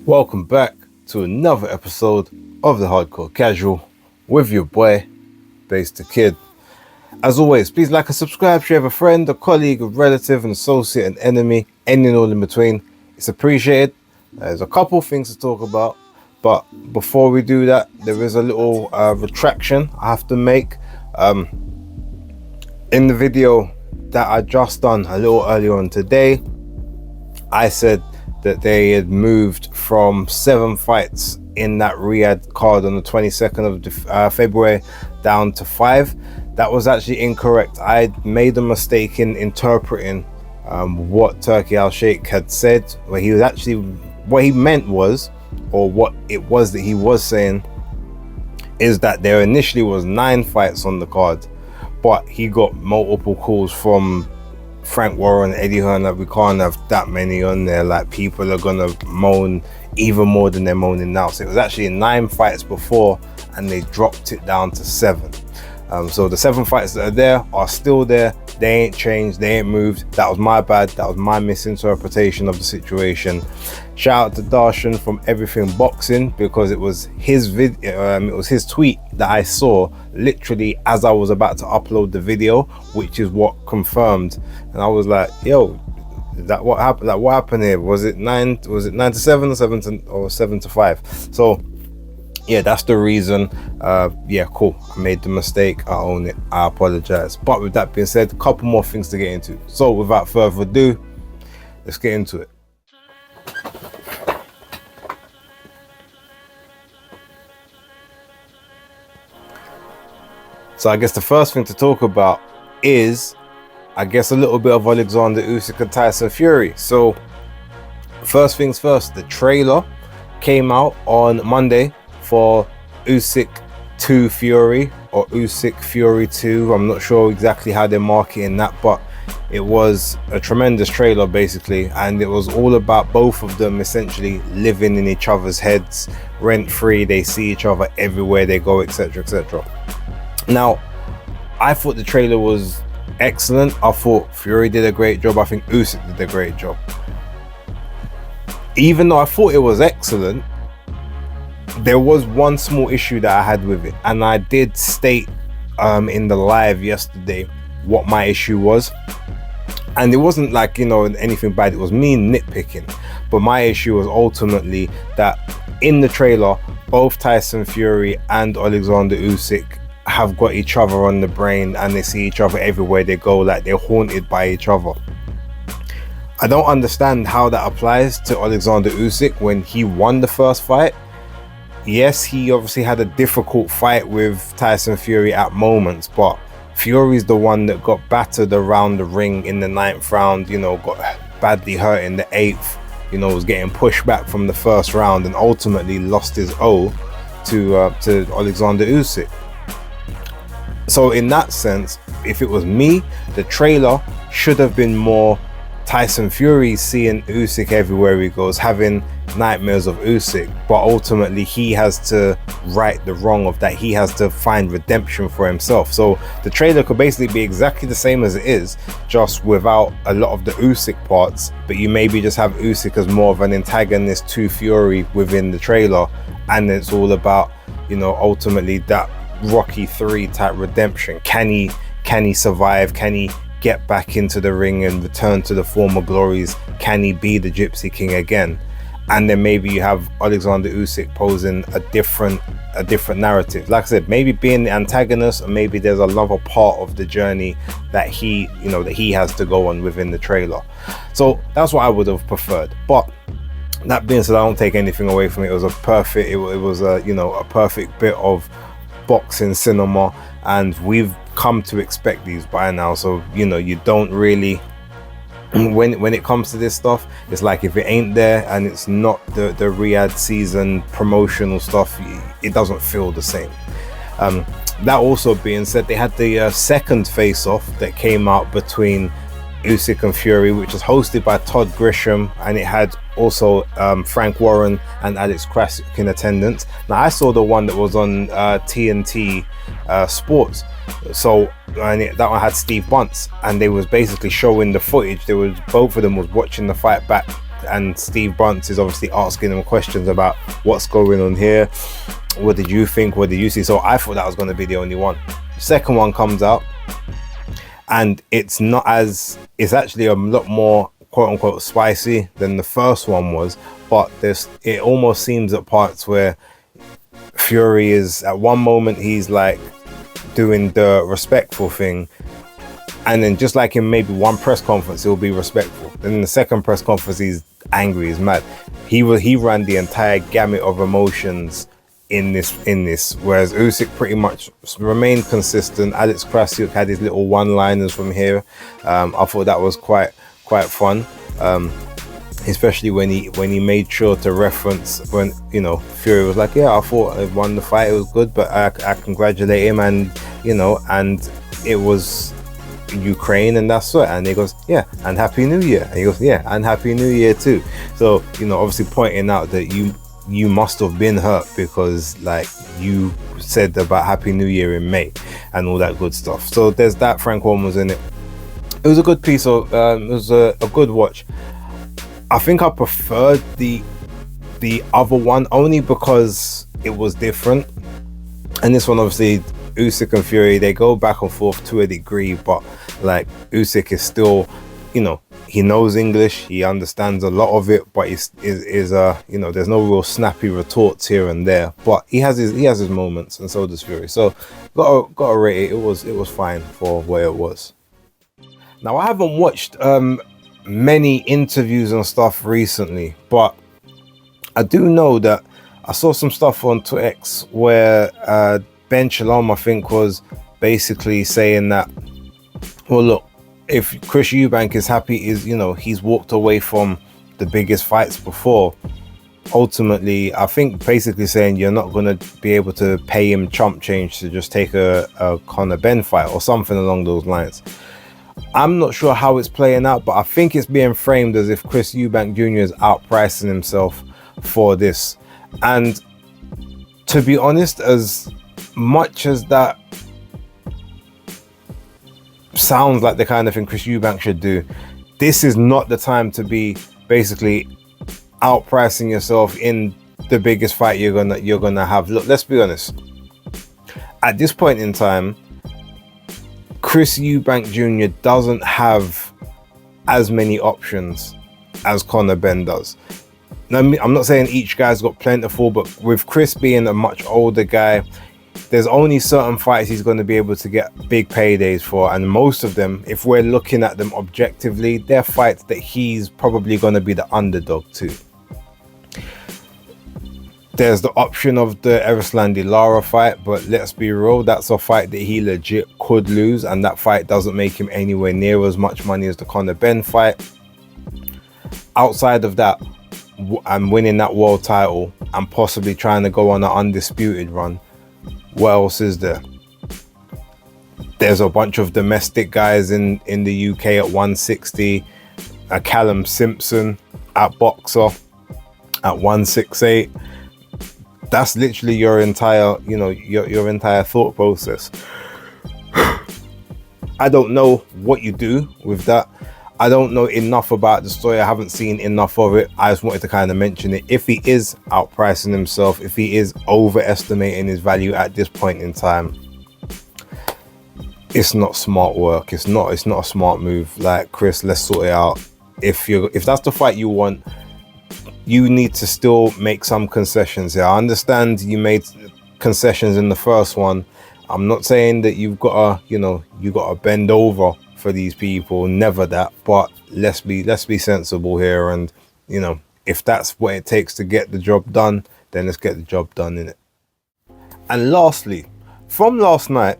Welcome back to another episode of the Hardcore Casual with your boy, Base the Kid. As always, please like and subscribe if you have a friend, a colleague, a relative, an associate, an enemy, any and all in between. It's appreciated. There's a couple things to talk about, but before we do that, there is a little retraction I have to make. In the video that I just done a little earlier on today, I said that they had moved from 7 fights in that Riyadh card on the 22nd of February down to 5. That was actually incorrect. I made a mistake in interpreting what Turki Al-Sheikh had said. What he meant was, or what it was that he was saying, is that there initially was 9 fights on the card, but he got multiple calls from Frank Warren, Eddie Hearn, that we can't have that many on there, like people are gonna moan even more than they're moaning now. So it was actually 9 fights before, and they dropped it down to 7. So the 7 fights that are there are still there. They ain't changed, they ain't moved. That was my bad, that was my misinterpretation of the situation. Shout out to Darshan from Everything Boxing, because it was his it was his tweet that I saw literally as I was about to upload the video, which is what confirmed. And I was like, yo, that what happened? Like, what happened here? Was it 9 to 7 or 7 to 5? So yeah, that's the reason. Yeah, cool, I made the mistake, I own it, I apologize. But with that being said, a couple more things to get into. So without further ado, let's get into it. So I guess the first thing to talk about is, I guess, a little bit of Alexander Usyk and Tyson Fury. So first things first, the trailer came out on Monday for Usyk 2 Fury, or Usyk Fury 2. I'm not sure exactly how they're marketing that, but it was a tremendous trailer basically, and it was all about both of them essentially living in each other's heads rent free. They see each other everywhere they go, etc, etc. Now, I thought the trailer was excellent. I thought Fury did a great job. I think Usyk did a great job. Even though I thought it was excellent, there was one small issue that I had with it, and I did state in the live yesterday what my issue was. And it wasn't like, you know, anything bad, it was me nitpicking. But my issue was ultimately that in the trailer, both Tyson Fury and Alexander Usyk have got each other on the brain, and they see each other everywhere they go, like they're haunted by each other. I don't understand how that applies to Alexander Usyk when he won the first fight. Yes, he obviously had a difficult fight with Tyson Fury at moments, but Fury's the one that got battered around the ring in the 9th round, you know, got badly hurt in the 8th, you know, was getting pushed back from the first round, and ultimately lost his O to Alexander Usyk. So in that sense, if it was me, the trailer should have been more Tyson Fury seeing Usyk everywhere he goes, having nightmares of Usyk, but ultimately he has to right the wrong of that. He has to find redemption for himself. So the trailer could basically be exactly the same as it is, just without a lot of the Usyk parts, but you maybe just have Usyk as more of an antagonist to Fury within the trailer, and it's all about, you know, ultimately that Rocky 3 type redemption. Can he survive? Can he get back into the ring and return to the former glories? Can he be the Gypsy King again? And then maybe you have Alexander Usyk posing a different narrative. Like I said, maybe being the antagonist, or maybe there's another part of the journey that he has to go on within the trailer. So that's what I would have preferred. But that being said, I don't take anything away from it. It was a perfect bit of boxing cinema, and we've come to expect these by now. So, you know, you don't really, when it comes to this stuff, it's like if it ain't there and it's not the Riyadh season promotional stuff, it doesn't feel the same. That also being said, they had the second face-off that came out between Usyk and Fury, which was hosted by Todd Grisham, and it had also Frank Warren and Alex Krasik in attendance. Now I saw the one that was on TNT Sports, so that one had Steve Bunce, and they was basically showing the footage. Both of them was watching the fight back and Steve Bunce is obviously asking him questions about what's going on here. What did you think? What did you see? So I thought that was going to be the only one. Second one comes out, and it's actually a lot more quote unquote spicy than the first one was, but it almost seems at parts where Fury is, at one moment he's like doing the respectful thing, and then just like in maybe one press conference he'll be respectful, then in the second press conference he's angry, he's mad. He ran the entire gamut of emotions in this, whereas Usyk pretty much remained consistent. Alex Krassyuk had his little one-liners from here. I thought that was quite fun, especially when he made sure to reference when, you know, Fury was like, yeah, I thought I won the fight, it was good, but I congratulate him, and you know, and it was Ukraine and that's it. And he goes, yeah, and Happy New Year. And he goes, yeah, and Happy New Year too. So, you know, obviously pointing out that you must have been hurt because like you said about Happy New Year in May and all that good stuff. So there's that. Frank Warren was in it. It was a good piece of it was a good watch. I think I preferred the other one only because it was different, and this one obviously Usyk and Fury, they go back and forth to a degree, but like Usyk is still, you know, he knows English, he understands a lot of it, but is you know, there's no real snappy retorts here and there, but he has his moments, and so does Fury. So gotta rate it. It was fine for where it was. Now I haven't watched many interviews and stuff recently, but I do know that I saw some stuff on X where Ben Shalom, I think, was basically saying that, well, look, if Chris Eubank is happy, you know, he's walked away from the biggest fights before. Ultimately, I think basically saying you're not going to be able to pay him chump change to just take a Conor Ben fight or something along those lines. I'm not sure how it's playing out, but I think it's being framed as if Chris Eubank Jr. is outpricing himself for this. And to be honest, as much as that sounds like the kind of thing Chris Eubank should do, this is not the time to be basically outpricing yourself in the biggest fight you're gonna have. Look, let's be honest. At this point in time, Chris Eubank Jr. doesn't have as many options as Conor Ben does. Now, I'm not saying each guy's got plentiful, but with Chris being a much older guy, there's only certain fights he's going to be able to get big paydays for, and most of them, if we're looking at them objectively, they're fights that he's probably going to be the underdog to. There's the option of the Erislandy Lara fight, but let's be real, that's a fight that he legit could lose, and that fight doesn't make him anywhere near as much money as the Conor Ben fight. Outside of that, and winning that world title and possibly trying to go on an undisputed run, what else is there? There's a bunch of domestic guys in the UK at 160, a Callum Simpson at Boxer at 168. That's literally your entire, you know, your entire thought process. I don't know what you do with that. I don't know enough about the story. I haven't seen enough of it. I just wanted to kind of mention it. If he is outpricing himself, if he is overestimating his value at this point in time, it's not smart work. It's not a smart move. Like, Chris, let's sort it out. If that's the fight you want, you need to still make some concessions here. I understand you made concessions in the first one. I'm not saying that you've got to bend over for these people, never that, but let's be sensible here, and you know, if that's what it takes to get the job done, then let's get the job done, innit? And lastly, from last night,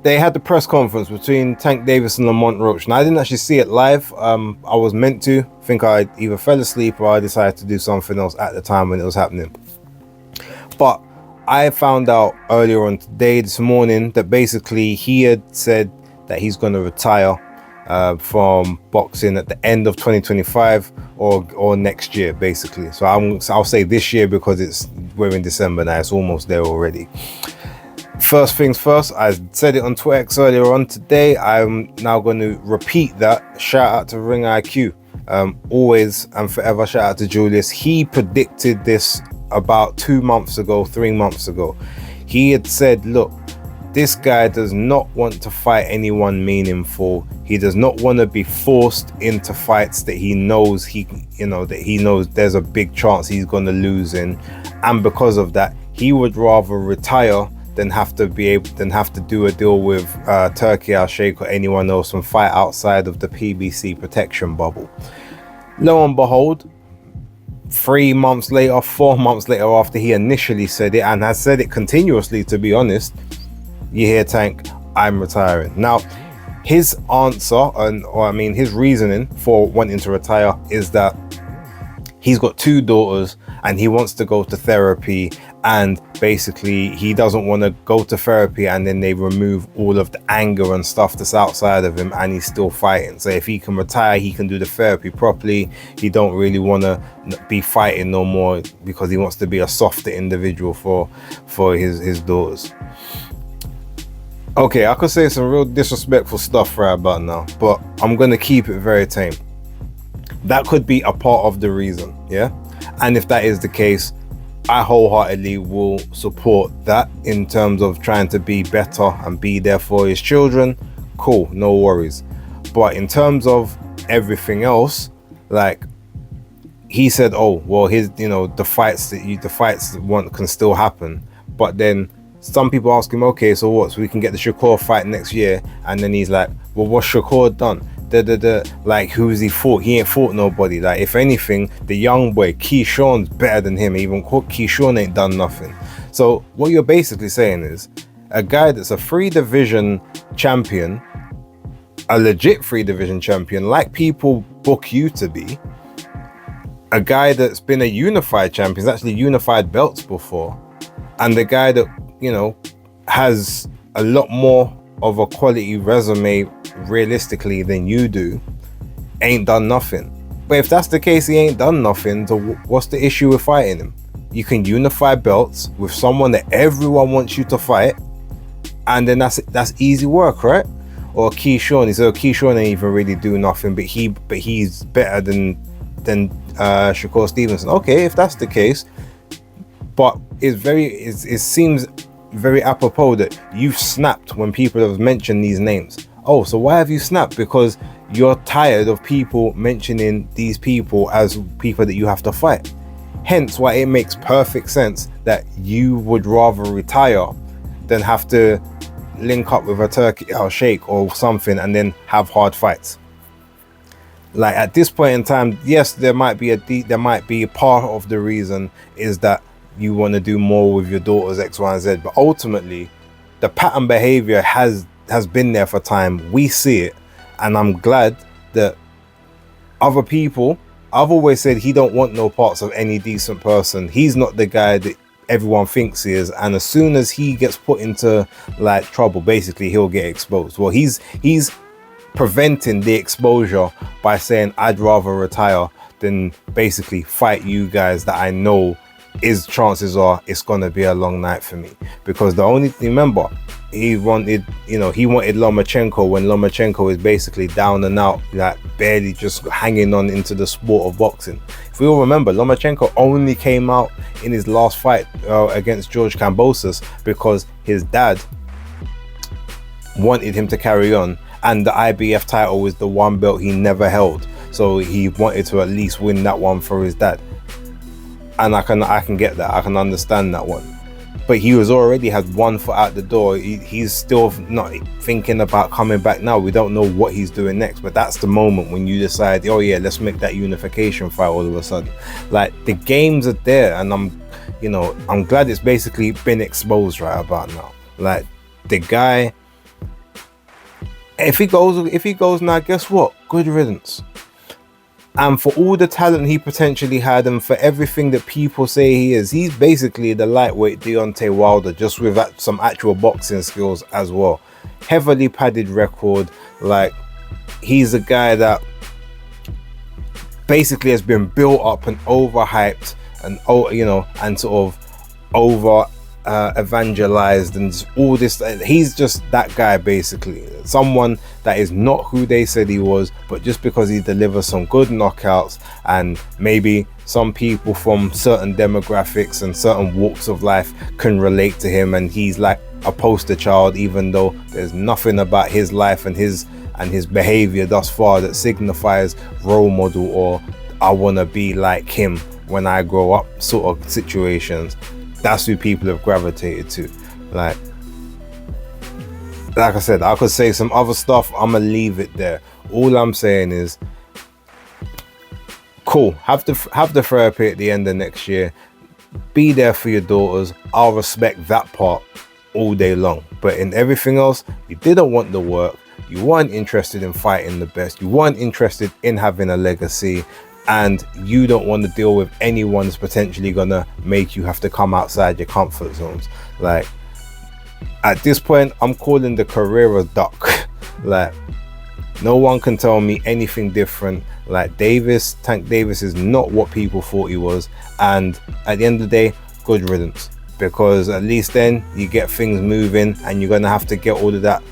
they had the press conference between Tank Davis and Lamont Roach. Now, I didn't actually see it live. I was meant to. I think I either fell asleep or I decided to do something else at the time when it was happening. But I found out earlier on today, this morning, that basically he had said that he's going to retire from boxing at the end of 2025 or next year, basically. So I'll say this year because we're in December now. It's almost there already. First things first, I said it on Twitter earlier on today. I'm now going to repeat that. Shout out to Ring IQ. Always and forever shout out to Julius. He predicted this about 2 months ago, 3 months ago. He had said, look, this guy does not want to fight anyone meaningful. He does not want to be forced into fights that he knows there's a big chance he's going to lose in, and because of that, he would rather retire than have to do a deal with Turki Al-Sheikh or anyone else and fight outside of the PBC protection bubble. Lo and behold, 3 months later, 4 months later, after he initially said it, and has said it continuously, to be honest, you hear Tank, I'm retiring. Now, his answer, his reasoning for wanting to retire is that he's got 2 daughters and he wants to go to therapy, and basically he doesn't want to go to therapy and then they remove all of the anger and stuff that's outside of him and he's still fighting. So if he can retire, he can do the therapy properly. He don't really want to be fighting no more because he wants to be a softer individual for his daughters. Okay, I could say some real disrespectful stuff right about now, but I'm going to keep it very tame. That could be a part of the reason, yeah? And if that is the case, I wholeheartedly will support that in terms of trying to be better and be there for his children. Cool, no worries. But in terms of everything else, like he said, oh, well, the fights can still happen. But then some people ask him, okay, so what? So we can get the Shakur fight next year? And then he's like, well, what's Shakur done? Like, who has he fought? He ain't fought nobody. Like, if anything, the young boy Keyshawn's better than him. Even Keyshawn ain't done nothing. So what you're basically saying is a guy that's a 3 division champion, a legit 3 division champion, like people book you to be, a guy that's been a unified champion, he's actually unified belts before, and the guy that has a lot more of a quality resume realistically than you do, ain't done nothing. But if that's the case, he ain't done nothing, so what's the issue with fighting him? You can unify belts with someone that everyone wants you to fight, and then that's easy work, right? Or Keyshawn, so Keyshawn ain't even really do nothing, but he's better than Shakur Stevenson. Okay, if that's the case, but it seems very apropos that you've snapped when people have mentioned these names. Oh, so why have you snapped? Because you're tired of people mentioning these people as people that you have to fight. Hence why it makes perfect sense that you would rather retire than have to link up with a Turki Al-Sheikh or something and then have hard fights. Like, at this point in time, yes, there might be a part of the reason is that you want to do more with your daughters, X, Y, and Z, but ultimately the pattern behavior has been there for time. We see it, and I'm glad that other people, I've always said he don't want no parts of any decent person. He's not the guy that everyone thinks he is, and as soon as he gets put into like trouble, basically he'll get exposed. Well, he's preventing the exposure by saying I'd rather retire than basically fight you guys that I know chances are it's gonna be a long night for me. Because the only thing, remember, he wanted Lomachenko when Lomachenko is basically down and out, like barely just hanging on into the sport of boxing. If we all remember, Lomachenko only came out in his last fight against George Kambosos because his dad wanted him to carry on, and the IBF title was the one belt he never held, so he wanted to at least win that one for his dad. And I can get that, I can understand that one. But he was already had one foot out the door. He's still not thinking about coming back now. We don't know what he's doing next, but that's the moment when you decide, oh yeah, let's make that unification fight all of a sudden. Like, the games are there, and I'm glad it's basically been exposed right about now. Like, the guy, if he goes now, guess what? Good riddance. And for all the talent he potentially had, and for everything that people say he is, he's basically the lightweight Deontay Wilder, just with some actual boxing skills as well. Heavily padded record. Like, he's a guy that basically has been built up and overhyped and and sort of over evangelized and all this. He's just that guy, basically, someone that is not who they said he was, but just because he delivers some good knockouts, and maybe some people from certain demographics and certain walks of life can relate to him, and he's like a poster child, even though there's nothing about his life and his behavior thus far that signifies role model or I want to be like him when I grow up sort of situations. That's who people have gravitated to. Like I said, I could say some other stuff. I'm gonna leave it there. All I'm saying is, cool, have the therapy at the end of next year. Be there for your daughters. I'll respect that part all day long. But in everything else, you didn't want the work. You weren't interested in fighting the best. You weren't interested in having a legacy. And you don't want to deal with anyone that's potentially gonna make you have to come outside your comfort zones. Like, at this point, I'm calling the career a duck. Like, no one can tell me anything different. Like, Tank Davis is not what people thought he was, and at the end of the day, good riddance, because at least then you get things moving, and you're gonna have to get all of that,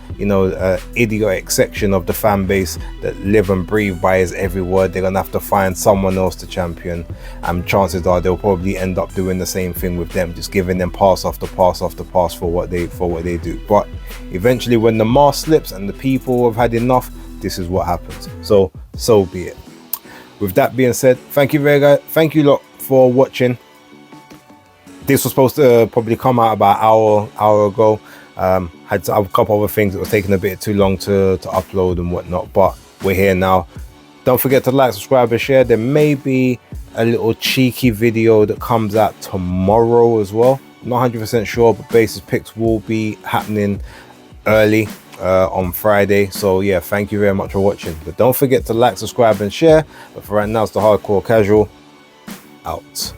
idiotic section of the fan base that live and breathe by his every word. They're gonna have to find someone else to champion, and chances are they'll probably end up doing the same thing with them, just giving them pass after pass after pass for what they do. But eventually, when the mask slips and the people have had enough, this is what happens. So be it. With that being said, thank you thank you lot for watching. This was supposed to probably come out about an hour ago. Had a couple other things that were taking a bit too long to upload and whatnot, but we're here now. Don't forget to like, subscribe and share. There may be a little cheeky video that comes out tomorrow as well. Not 100% sure, but basis picks will be happening early on Friday. So yeah, thank you very much for watching. But don't forget to like, subscribe and share. But for right now, it's the Hardcore Casual out.